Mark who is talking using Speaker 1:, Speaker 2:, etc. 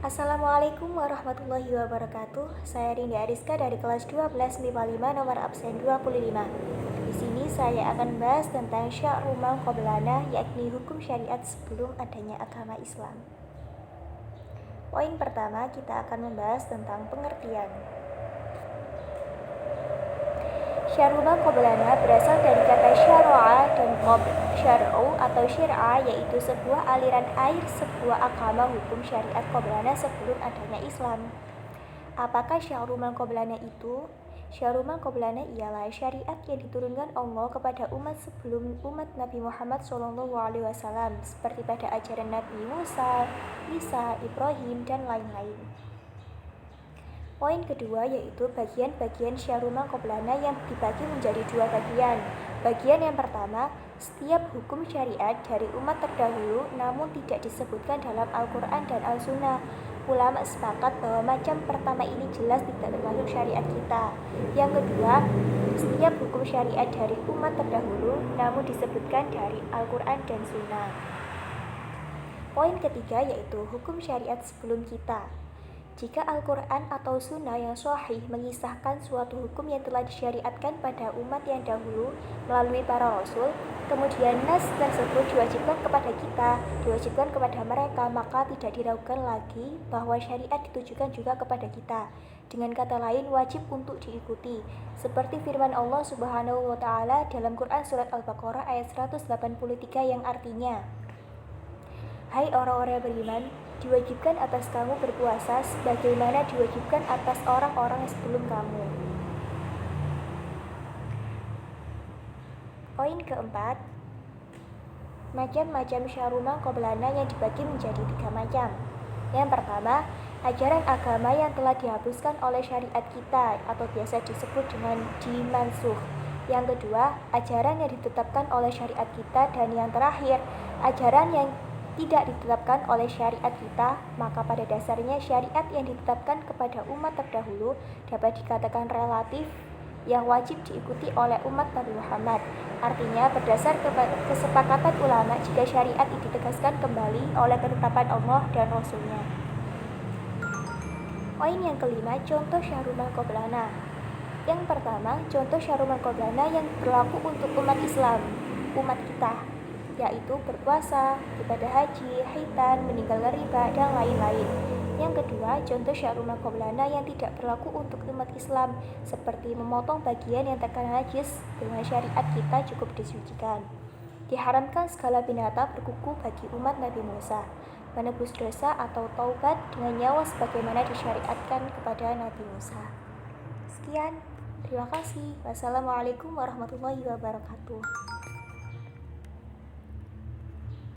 Speaker 1: Assalamualaikum warahmatullahi wabarakatuh. Saya Rinda Ariska dari kelas 12 MIPA 5 nomor absen 25. Di sini saya akan membahas tentang sya'ru ma qablana, yakni hukum syariat sebelum adanya agama Islam. Poin pertama, kita akan membahas tentang pengertian. Sya'ru ma qablana berasal dari kata syara'a dan qabl. Syar'u atau syir'a yaitu sebuah aliran air, sebuah agama hukum syariat qablana sebelum adanya Islam. Apakah sya'ru ma qablana itu? Sya'ru ma qablana ialah syariat yang diturunkan Allah kepada umat sebelum umat Nabi Muhammad SAW, seperti pada ajaran Nabi Musa, Isa, Ibrahim, dan lain-lain. Poin kedua yaitu bagian-bagian sya'ru ma qablana yang dibagi menjadi dua bagian. Bagian yang pertama, setiap hukum syariat dari umat terdahulu namun tidak disebutkan dalam Al-Quran dan Al-Sunnah. Ulama sepakat bahwa macam pertama ini jelas tidak termasuk syariat kita. Yang kedua, setiap hukum syariat dari umat terdahulu namun disebutkan dari Al-Quran dan Sunnah. Poin ketiga yaitu hukum syariat sebelum kita. Jika Al-Quran atau Sunnah yang sahih mengisahkan suatu hukum yang telah disyariatkan pada umat yang dahulu melalui para rasul, kemudian nas tersebut diwajibkan kepada kita, diwajibkan kepada mereka, maka tidak diragukan lagi bahwa syariat ditujukan juga kepada kita. Dengan kata lain, wajib untuk diikuti. Seperti firman Allah Subhanahu wa Ta'ala dalam Quran Surat Al-Baqarah ayat 183 yang artinya, "Hai orang-orang yang beriman, diwajibkan atas kamu berpuasa sebagaimana diwajibkan atas orang-orang sebelum kamu." Poin keempat, macam-macam sya'ru ma qablana yang dibagi menjadi tiga macam. Yang pertama, ajaran agama yang telah dihapuskan oleh syariat kita atau biasa disebut dengan dimansuh. Yang kedua, ajaran yang ditetapkan oleh syariat kita. Dan yang terakhir, ajaran yang tidak ditetapkan oleh syariat kita. Maka pada dasarnya syariat yang ditetapkan kepada umat terdahulu dapat dikatakan relatif yang wajib diikuti oleh umat Nabi Muhammad. Artinya berdasar kesepakatan ulama jika syariat itu ditegaskan kembali oleh ketetapan Allah dan Rasulnya. Poin yang kelima, contoh sya'ru ma qablana. Yang pertama, contoh sya'ru ma qablana yang berlaku untuk umat Islam, umat kita, yaitu berpuasa, ibadah haji, khitan, meninggalkan riba, dan lain-lain. Yang kedua, contoh sya'ru ma qablana yang tidak berlaku untuk umat Islam, seperti memotong bagian yang terkena najis dengan syariat kita cukup disucikan. Diharamkan segala binatang berkuku bagi umat Nabi Musa, menebus dosa atau taubat dengan nyawa sebagaimana disyariatkan kepada Nabi Musa. Sekian, terima kasih. Wassalamualaikum warahmatullahi wabarakatuh.